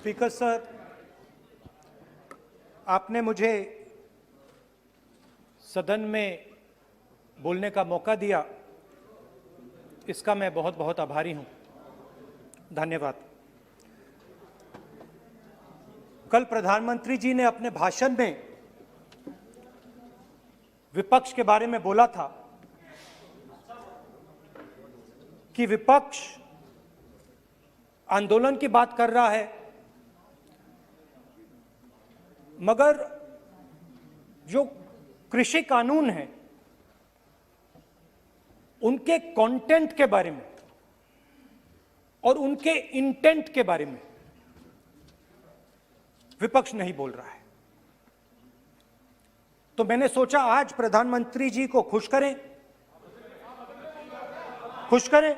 Speaker sir, आपने मुझे सदन में बोलने का मौका दिया, इसका मैं बहुत बहुत आभारी हूं। धन्यवाद। कल प्रधानमंत्री जी ने अपने भाषण में विपक्ष के बारे में बोला था कि विपक्ष आंदोलन की बात कर रहा है, मगर जो कृषि कानून है उनके कंटेंट के बारे में और उनके इंटेंट के बारे में विपक्ष नहीं बोल रहा है। तो मैंने सोचा आज प्रधानमंत्री जी को खुश करें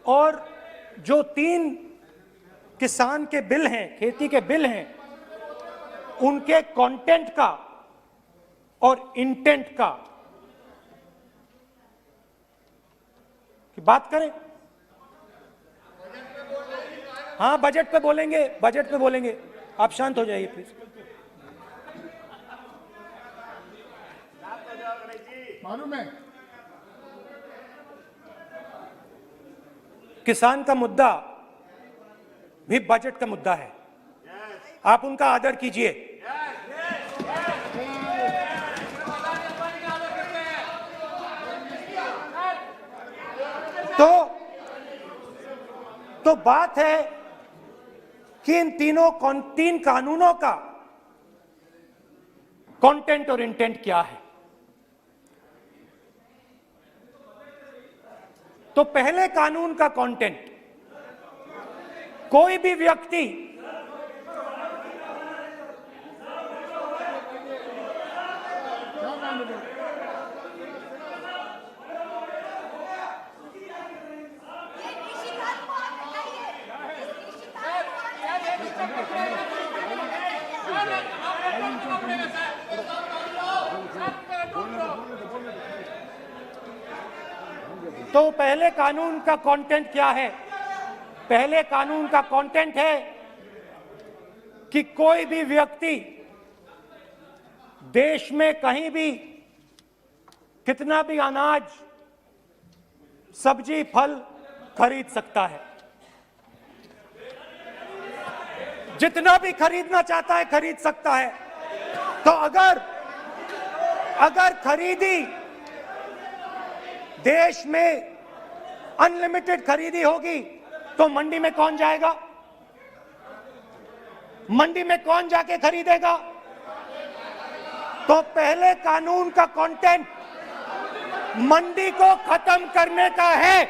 और जो 3 किसान के बिल हैं, खेती के बिल हैं, उनके कंटेंट का और इंटेंट का की बात करें। हाँ, बजट पे बोलेंगे। आप शांत हो जाइए प्लीज। मालूम है किसान का मुद्दा भी बजट का मुद्दा है, आप उनका आदर कीजिए। तो बात है कि इन 3 कानूनों का कंटेंट और इंटेंट क्या है। तो पहले कानून का कंटेंट, कोई भी व्यक्ति तो पहले कानून का कंटेंट क्या है? पहले कानून का कंटेंट है कि कोई भी व्यक्ति देश में कहीं भी कितना भी अनाज, सब्जी, फल खरीद सकता है, जितना भी खरीदना चाहता है खरीद सकता है। तो अगर खरीदी देश में अनलिमिटेड खरीदी होगी तो मंडी में कौन जाएगा? मंडी में कौन जाके खरीदेगा? तो पहले कानून का कंटेंट मंडी को खत्म करने का है।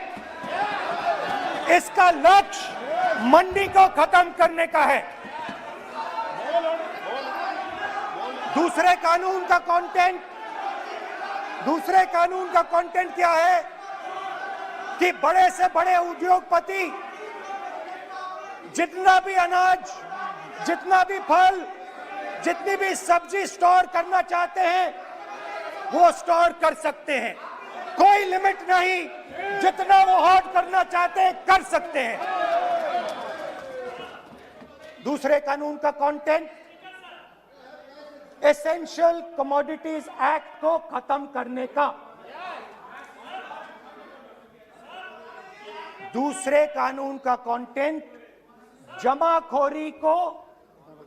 इसका लक्ष्य मंडी को खत्म करने का है। दूसरे कानून का कंटेंट क्या है कि बड़े से बड़े उद्योगपति जितना भी अनाज, जितना भी फल, जितनी भी सब्जी स्टोर करना चाहते हैं वो स्टोर कर सकते हैं, कोई लिमिट नहीं, जितना वो होल्ड करना चाहते हैं कर सकते हैं। दूसरे कानून का कंटेंट एसेंशियल कमोडिटीज एक्ट को खत्म करने का। दूसरे कानून का कंटेंट जमाखोरी को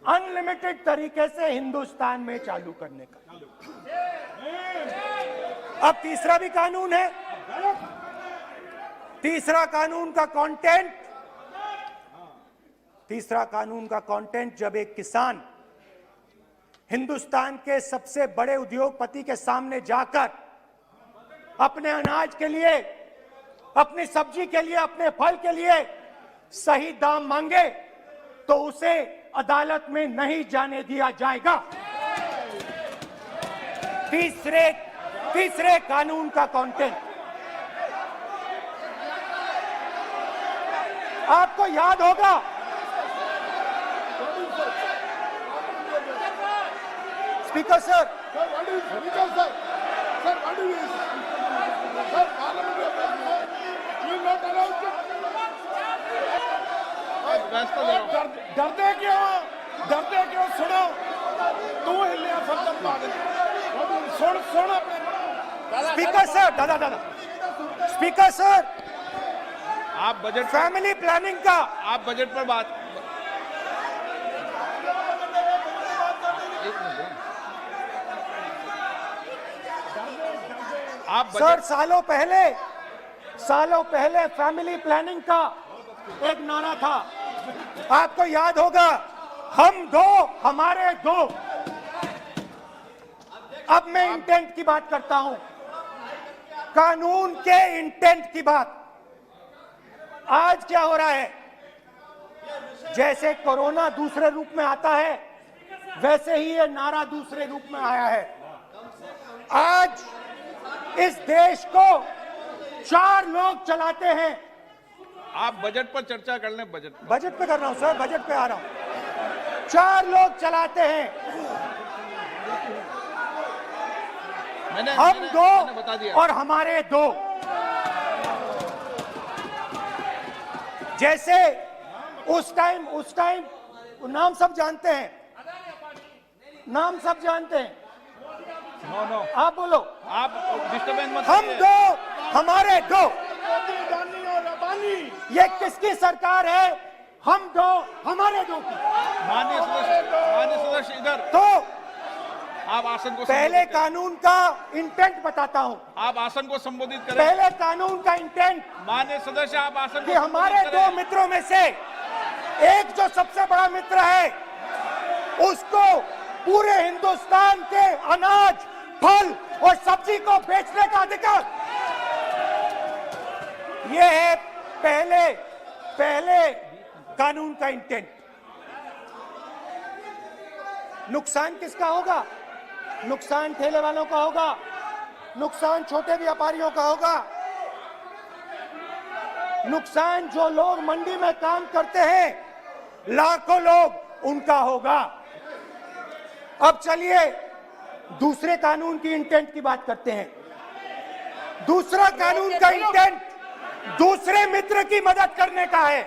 अनलिमिटेड तरीके से हिंदुस्तान में चालू करने का। अब तीसरा भी कानून है। तीसरा कानून का कंटेंट जब एक किसान हिंदुस्तान के सबसे बड़े उद्योगपति के सामने जाकर अपने अनाज के लिए, अपनी सब्जी के लिए, अपने फल के लिए सही दाम मांगे तो उसे अदालत में नहीं जाने दिया जाएगा। तीसरे कानून का कंटेंट आपको याद होगा, स्पीकर सर, व्यवस्था दे रहा हूं। डरते क्यों सुनो तू हिलिया सब पागल सुन अपने स्पीकर सर, दादा स्पीकर सर, आप बजट फैमिली प्लानिंग का आप बजट पर बात आप सर, बजट सालों पहले फैमिली प्लानिंग का एक नारा था, आपको याद होगा, हम दो हमारे दो। अब मैं इंटेंट की बात करता हूं, कानून के इंटेंट की बात। आज क्या हो रहा है, जैसे कोरोना दूसरे रूप में आता है, वैसे ही ये नारा दूसरे रूप में आया है। आज इस देश को 4 लोग चलाते हैं। आप बजट पर चर्चा कर लें। बजट पे कर रहा हूं सर, बजट पे आ रहा हूं। 4 लोग चलाते हैं, हम दो बता दिया। और हमारे दो। जैसे उस टाइम नाम सब जानते हैं, नाम सब जानते हैं। नो आप बोलो, आप डिस्टर्बेंस मत हम करिए। दो हमारे दो। ये किसकी सरकार है? हम दो हमारे दो की। माननीय सदस्य इधर तो आप आसन को पहले संबोधित करें। कानून का इंटेंट बताता हूं। आप आसन को संबोधित करें। पहले कानून का इंटेंट माननीय सदस्य आप आसन कि को हमारे संबोधित दो करें। मित्रों में से एक जो सबसे बड़ा मित्र है, उसको पूरे हिंदुस्तान के अनाज, फल और सब्जी को बेचने का अधिकार। यह है पहले कानून का इंटेंट। नुकसान किसका होगा? नुकसान ठेले वालों का होगा, नुकसान छोटे व्यापारियों का होगा, नुकसान जो लोग मंडी में काम करते हैं, लाखों लोग, उनका होगा। अब चलिए दूसरे कानून की इंटेंट की बात करते हैं। दूसरा कानून का इंटेंट दूसरे मित्र की मदद करने का है।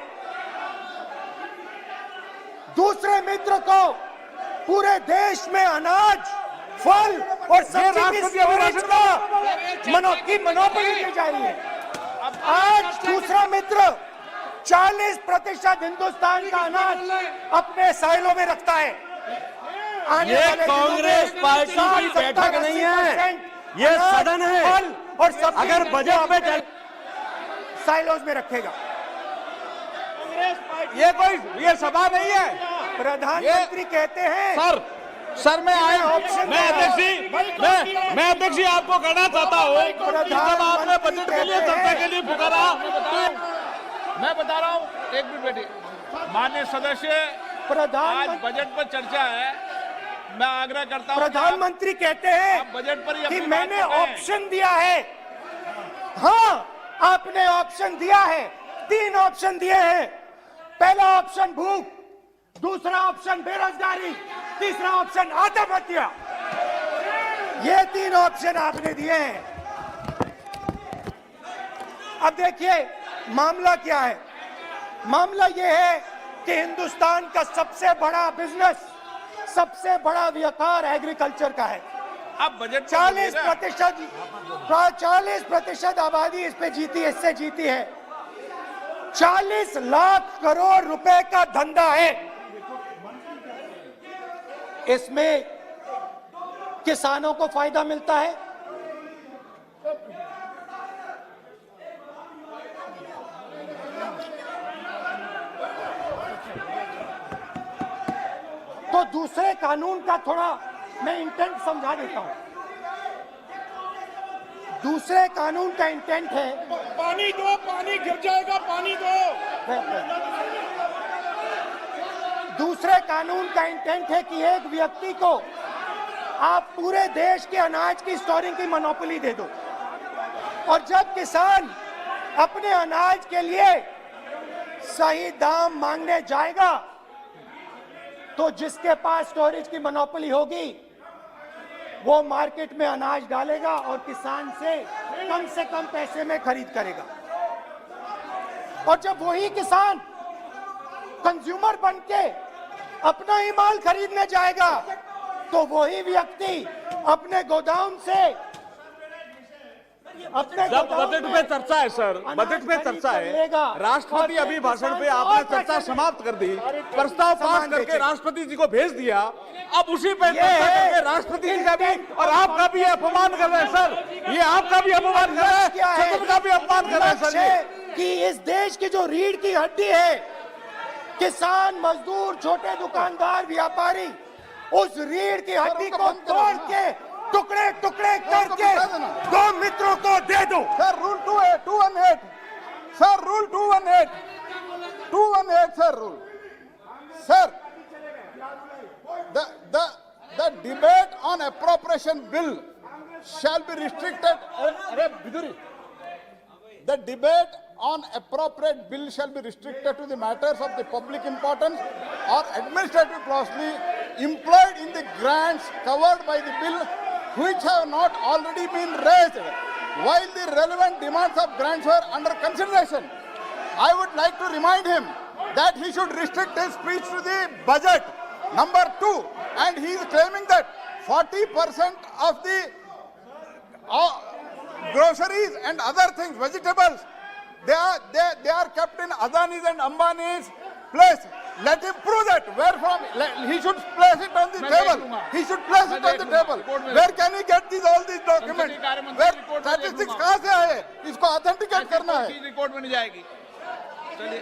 दूसरे मित्र को पूरे देश में अनाज, फल और सब्जी की स्टोरेज की मोनोपोली दी जा रही है। आज दूसरा मित्र 40% हिंदुस्तान का अनाज अपने साइलों में रखता है। आने ये वाले कांग्रेस पार्टी की बैठक नहीं है, ये सदन है। फल और सब्जी अगर बजट में साइलोज में रखेगा। ये सभा नहीं है। प्रधानमंत्री कहते हैं सर मैं ऑप्शन मैं अध्यक्ष जी आपको कहना चाहता हूँ कि जब आपने बजट के लिए चर्चा के लिए पुकारा मैं बता रहा हूँ, एक मिनट बैठिए। माननीय सदस्य, आज बजट पर चर्चा है, मैं आग्रह करता हूँ। प्रधानमंत्री कहते हैं बजट पर कि मैंने ऑप्शन दिया है। हाँ, आपने ऑप्शन दिया है। 3 ऑप्शन दिए हैं। पहला ऑप्शन भूख, दूसरा ऑप्शन बेरोजगारी, तीसरा ऑप्शन आत्महत्या। ये 3 ऑप्शन आपने दिए हैं। अब देखिए मामला क्या है। मामला ये है कि हिंदुस्तान का सबसे बड़ा बिजनेस, सबसे बड़ा व्यापार एग्रीकल्चर का है। अब बजट 40% आबादी इस पे जीती है, इससे जीती है। 40 लाख करोड़ रुपए का धंधा है। इसमें किसानों को फायदा मिलता है, तो दूसरे कानून का थोड़ा मैं इंटेंट समझा देता हूं। दूसरे कानून का इंटेंट है, पानी दो, पानी गिर जाएगा, पानी दो। दूसरे कानून का इंटेंट है कि एक व्यक्ति को आप पूरे देश के अनाज की स्टोरिंग की मोनोपोली दे दो, और जब किसान अपने अनाज के लिए सही दाम मांगने जाएगा तो जिसके पास स्टोरेज की मोनोपोली होगी वो मार्केट में अनाज डालेगा और किसान से कम पैसे में खरीद करेगा। और जब वही किसान कंज्यूमर बन के अपना ही माल खरीदने जाएगा तो वही व्यक्ति अपने गोदाम से जब बजट पे चर्चा है सर, बजट पे चर्चा है, राष्ट्रपति अभी भाषण पे आपने चर्चा समाप्त कर दी, प्रस्ताव पास करके राष्ट्रपति जी को भेज दिया, अब उसी पे चर्चा करके राष्ट्रपति जी का भी और आपका भी अपमान कर रहे हैं सर, ये आपका भी अपमान कर रहे हैं, सदन का भी अपमान कर रहे हैं सर ये। कि इस देश की जो रीढ़ की हड्डी है, किसान, मजदूर, छोटे दुकानदार, व्यापारी, उस रीढ़ की हड्डी को तोड़ के टुकड़े टुकड़े करके दो मित्रों को दे दो। Sir rule 218 sir rule 218 sir rule sir the debate on appropriation bill shall be restricted. The debate on appropriate bill shall be restricted to the matters of the public importance or administrative clausely employed in the grants covered by the bill which have not already been raised while the relevant demands of grants were under consideration. I would like to remind him that he should restrict his speech to the budget. Number 2, and he is claiming that 40% of the groceries and other things, vegetables, they are kept in Adani's and Ambani's place. Let him prove that. Where from? He should place it on the table. He should place it on the table. Where can he get all these documents? Where statistics कहाँ से आए? इसको authenticate करना है. Record में नहीं जाएगी. चलिए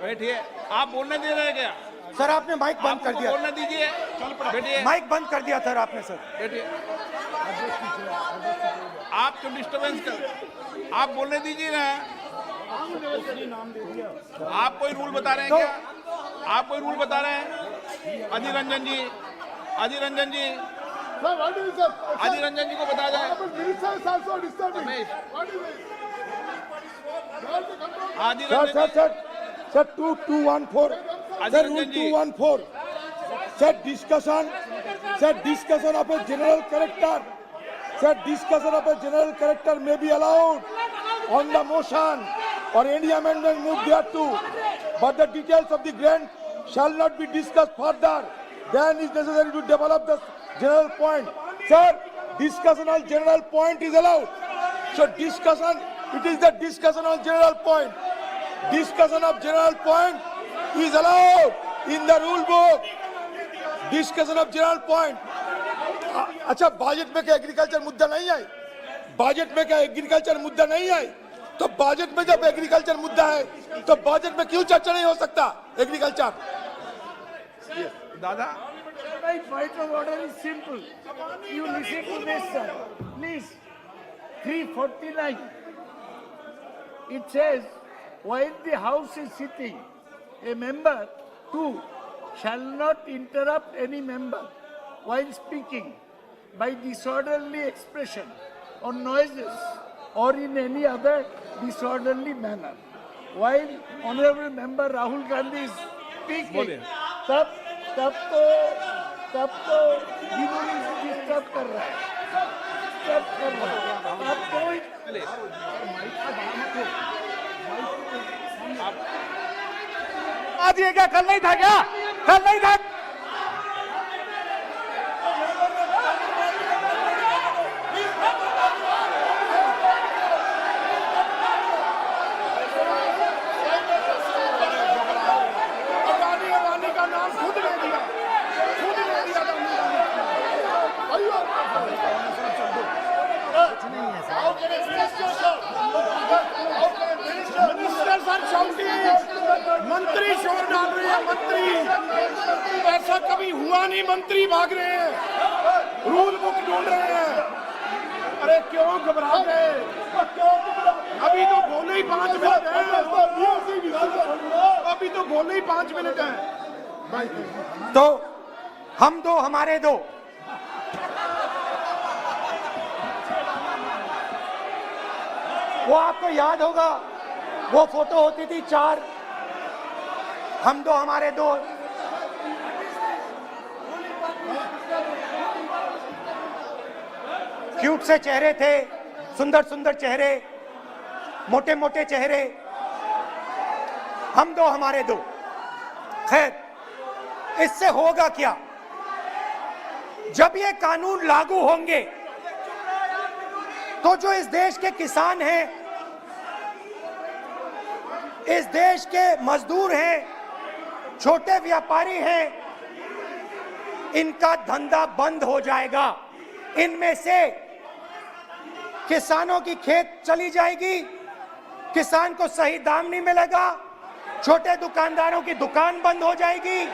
बैठिए. आप बोलने दे रहे हैं क्या? सर आपने माइक बंद कर दिया. बोलने दीजिए. बैठिए. माइक बंद कर दिया सर आपने. सर बैठिए. आप क्यों डिस्टर्बेंस कर? आप बोलने दीजिए ना. आप कोई रूल बता रहे हैं क्या? आप कोई रूल बता रहे हैं? अधीर रंजन जी, अधीर रंजन जी, अधीर रंजन जी को बता जाए. अधीर रंजन जी. Sir, 2214. Sir, rule 214. Sir, discussion of a general character. Sir, discussion of a general character may be allowed on the motion or any amendment moved thereto, but the details of the grant shall not be discussed further. Then is necessary to develop the general point. Sir, discussion on general point is allowed. So discussion, it is the discussion on general point. Discussion of general point is allowed in the rule book. Discussion of general point. अच्छा budget में क्या agriculture मुद्दा नहीं है? Budget में क्या agriculture मुद्दा नहीं है? तो बजट में जब एग्रीकल्चर मुद्दा है तो बजट में क्यों चर्चा नहीं हो सकता एग्रीकल्चर? दादा, My point of order is simple. You listen to this, sir. Please. 349. It says, while the House is sitting, a member, 2, shall not interrupt any member while speaking by disorderly expression or noises or in any other disorderly manner. While Honorable Member Rahul Gandhi is speaking, तब तो विनोदी disturb कर रहा है. आज ये क्या कल नहीं था क्या? कल नहीं था. अडानी का नाम खुद ले दिया. मंत्री शोर डाल रहे हैं. मंत्री, ऐसा कभी हुआ नहीं. मंत्री भाग रहे हैं, रूल बुक ढूंढ रहे हैं. अरे क्यों घबरा गए? अभी तो बोले ही 5 मिनट है. अभी तो बोले ही 5 मिनट है. तो हम दो हमारे दो. वो आपको याद होगा, वो फोटो होती थी 4, हम दो हमारे दो. क्यूट से चेहरे थे, सुंदर सुंदर चेहरे, मोटे मोटे चेहरे. हम दो हमारे दो। खैर, इससे होगा क्या? जब ये कानून लागू होंगे तो जो इस देश के किसान हैं, इस देश के मजदूर हैं, छोटे व्यापारी हैं, इनका धंधा बंद हो जाएगा। इनमें से किसानों की खेत चली जाएगी, किसान को सही दाम नहीं मिलेगा, छोटे दुकानदारों की दुकान बंद हो जाएगी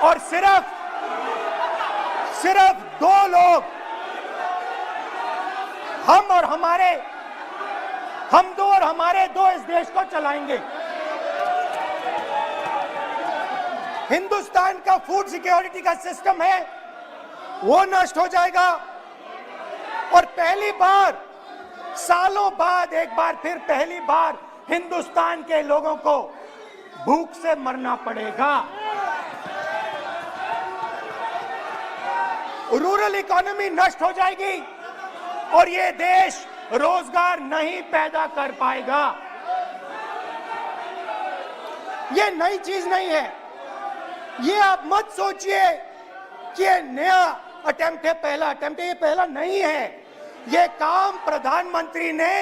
और सिर्फ दो लोग, हम दो और हमारे दो इस देश को चलाएंगे। हिंदुस्तान का फूड सिक्योरिटी का सिस्टम है वो नष्ट हो जाएगा और पहली बार सालों बाद एक बार फिर पहली बार हिंदुस्तान के लोगों को भूख से मरना पड़ेगा। रूरल इकोनॉमी नष्ट हो जाएगी और ये देश रोजगार नहीं पैदा कर पाएगा। ये नई चीज नहीं है। ये आप मत सोचिए कि ये नया अटेम्प्ट है, पहला अटेम्प्ट है। ये पहला नहीं है। ये काम प्रधानमंत्री ने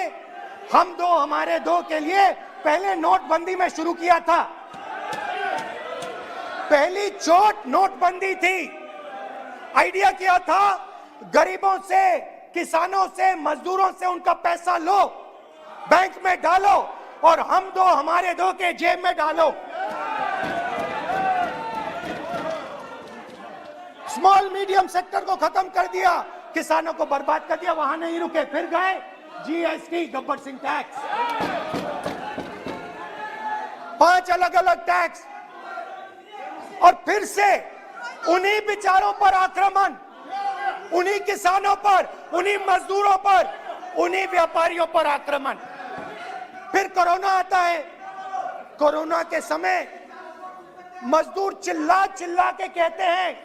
हम दो हमारे दो के लिए पहले नोटबंदी में शुरू किया था। पहली चोट नोटबंदी थी। आइडिया किया था गरीबों से, किसानों से, मजदूरों से उनका पैसा लो, बैंक में डालो और हम दो हमारे दो के जेब में डालो। स्मॉल मीडियम सेक्टर को खत्म कर दिया, किसानों को बर्बाद कर दिया। वहां नहीं रुके, फिर गए जीएसटी, गब्बर सिंह टैक्स, 5 अलग अलग टैक्स और फिर से उन्हीं बेचारों पर आक्रमण, उन्हीं किसानों पर, उन्हीं मजदूरों पर, उन्हीं व्यापारियों पर आक्रमण। फिर कोरोना आता है। कोरोना के समय मजदूर चिल्ला चिल्ला के कहते हैं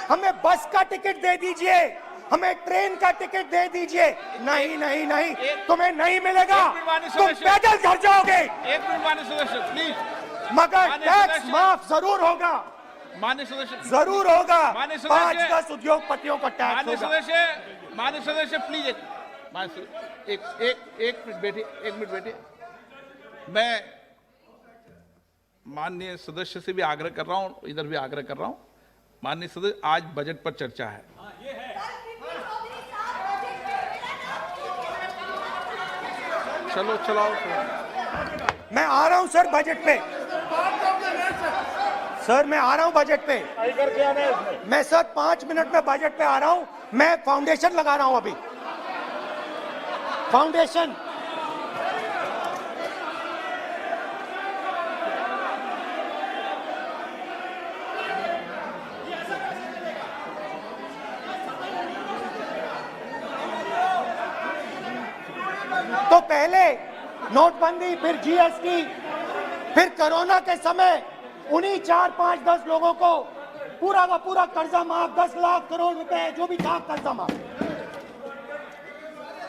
हमें बस का टिकट दे दीजिए, हमें ट्रेन का टिकट दे दीजिए। नहीं नहीं नहीं, तुम्हें नहीं मिलेगा, तुम पैदल घर जाओगे। एक मिनट माननीय सदस्य प्लीज। मगर टैक्स माफ जरूर होगा, माननीय सदस्य जरूर होगा। माननीय सदस्य, 5-10 उद्योगपतियों को टैक्स माननीय होगा। सदस्य प्लीज, एक मिनट बैठिए, एक मिनट बैठिए। मैं माननीय सदस्य से भी आग्रह कर रहा हूं, इधर भी आग्रह कर रहा हूं। माननीय सदस्य, आज बजट पर चर्चा है। चलो चलाओ। मैं आ रहा हूं सर बजट पे। सर मैं आ रहा हूं बजट पे। मैं सर 5 मिनट में बजट पे आ रहा हूं। मैं फाउंडेशन लगा रहा हूं अभी, फाउंडेशन। तो पहले नोटबंदी, फिर जीएसटी, फिर कोरोना के समय उन्हीं 4, 5, 10 लोगों को पूरा का पूरा कर्जा माफ, 10 लाख करोड़ रुपए जो भी था कर्जा माफ।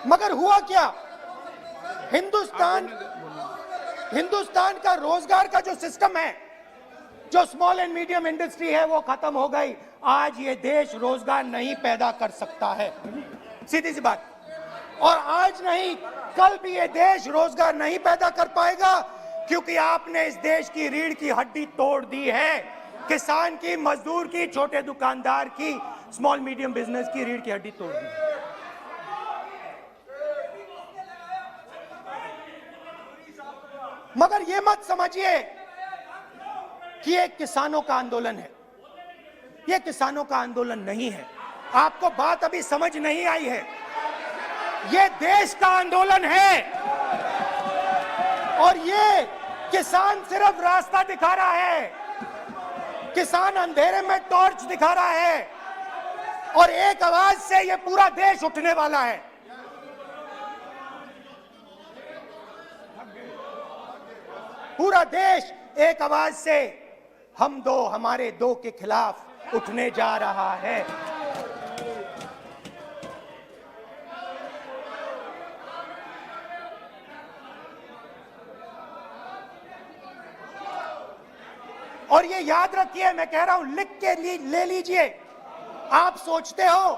मगर हुआ क्या? हिंदुस्तान का रोजगार का जो सिस्टम है, जो स्मॉल एंड मीडियम इंडस्ट्री है, वो खत्म हो गई। आज ये देश रोजगार नहीं पैदा कर सकता है, सीधी सी बात। और आज नहीं, कल भी ये देश रोजगार नहीं पैदा कर पाएगा, क्योंकि आपने इस देश की रीढ़ की हड्डी तोड़ दी है। किसान की, मजदूर की, छोटे दुकानदार की, स्मॉल मीडियम बिजनेस की रीढ़ की हड्डी तोड़ दी। मगर ये मत समझिए कि ये किसानों का आंदोलन है। ये किसानों का आंदोलन नहीं है। आपको बात अभी समझ नहीं आई है। ये देश का आंदोलन है और ये किसान सिर्फ रास्ता दिखा रहा है। किसान अंधेरे में टॉर्च दिखा रहा है और एक आवाज से ये पूरा देश उठने वाला है। पूरा देश एक आवाज से हम दो हमारे दो के खिलाफ उठने जा रहा है। और ये याद रखिए, मैं कह रहा हूं, लिख के ले लीजिए। आप सोचते हो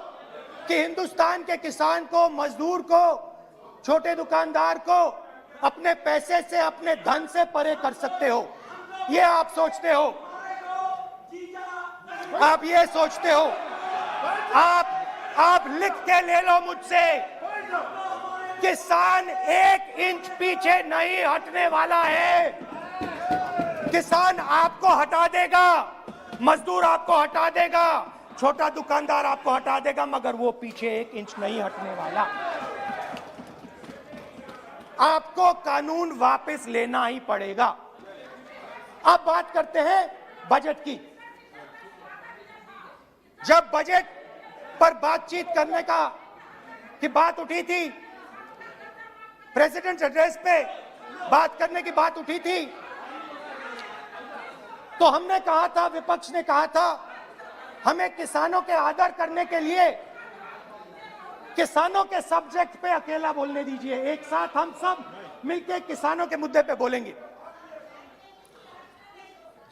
कि हिंदुस्तान के किसान को, मजदूर को, छोटे दुकानदार को अपने पैसे से, अपने धन से परे कर सकते हो, ये आप सोचते हो, आप ये सोचते हो। आप लिख के ले लो मुझसे, किसान 1 इंच पीछे नहीं हटने वाला है। किसान आपको हटा देगा, मजदूर आपको हटा देगा, छोटा दुकानदार आपको हटा देगा, मगर वो पीछे 1 इंच नहीं हटने वाला। आपको कानून वापस लेना ही पड़ेगा। अब बात करते हैं बजट की। जब बजट पर बातचीत करने की बात उठी थी, प्रेसिडेंट एड्रेस पे बात करने की बात उठी थी, तो हमने कहा था, विपक्ष ने कहा था, हमें किसानों के आदर करने के लिए किसानों के सब्जेक्ट पे अकेला बोलने दीजिए, एक साथ हम सब मिलकर किसानों के मुद्दे पे बोलेंगे।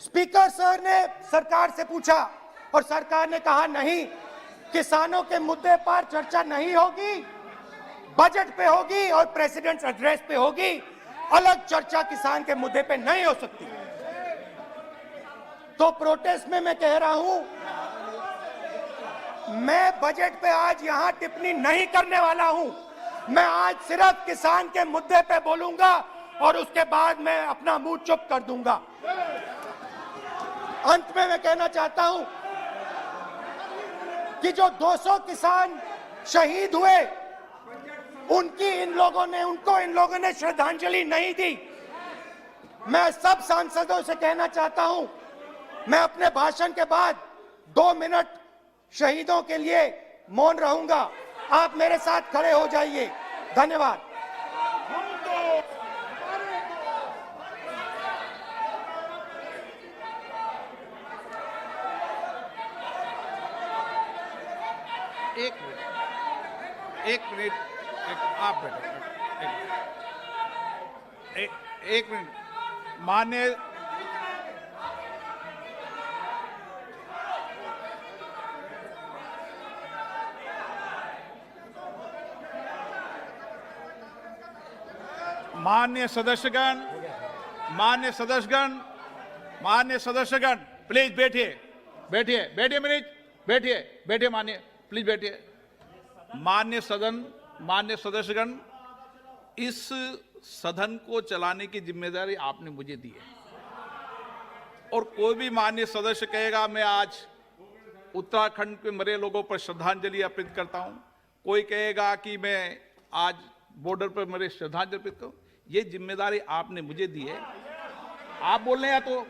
स्पीकर सर ने सरकार से पूछा और सरकार ने कहा नहीं, किसानों के मुद्दे पर चर्चा नहीं होगी, बजट पे होगी और प्रेसिडेंट एड्रेस पे होगी, अलग चर्चा किसान के मुद्दे पे नहीं हो सकती। तो प्रोटेस्ट में मैं कह रहा हूं, मैं बजट पे आज यहां टिप्पणी नहीं करने वाला हूं। मैं आज सिर्फ किसान के मुद्दे पे बोलूंगा और उसके बाद मैं अपना मुंह चुप कर दूंगा। अंत में मैं कहना चाहता हूं कि जो 200 किसान शहीद हुए, उनको इन लोगों ने श्रद्धांजलि नहीं दी। मैं सब सांसदों से कहना चाहता हूं, मैं अपने भाषण के बाद 2 मिनट शहीदों के लिए मौन रहूंगा। आप मेरे साथ खड़े हो जाइए। धन्यवाद। एक मिनट, आप बैठो। एक मिनट, माननीय सदस्यगण, प्लीज बैठिए मनीष, बैठिए माननीय, प्लीज बैठिए। माननीय सदस्यगण, इस सदन को चलाने की जिम्मेदारी आपने मुझे दी है, और कोई भी माननीय सदस्य कहेगा मैं आज उत्तराखंड के मरे लोगों पर श्रद्धांजलि अर्पित करता हूं, कोई कहेगा कि मैं आज बॉर्डर पर मरे श्रद्धांजलि अर्पित करूं, ये जिम्मेदारी आपने मुझे दी है। आप बोल रहे हैं तो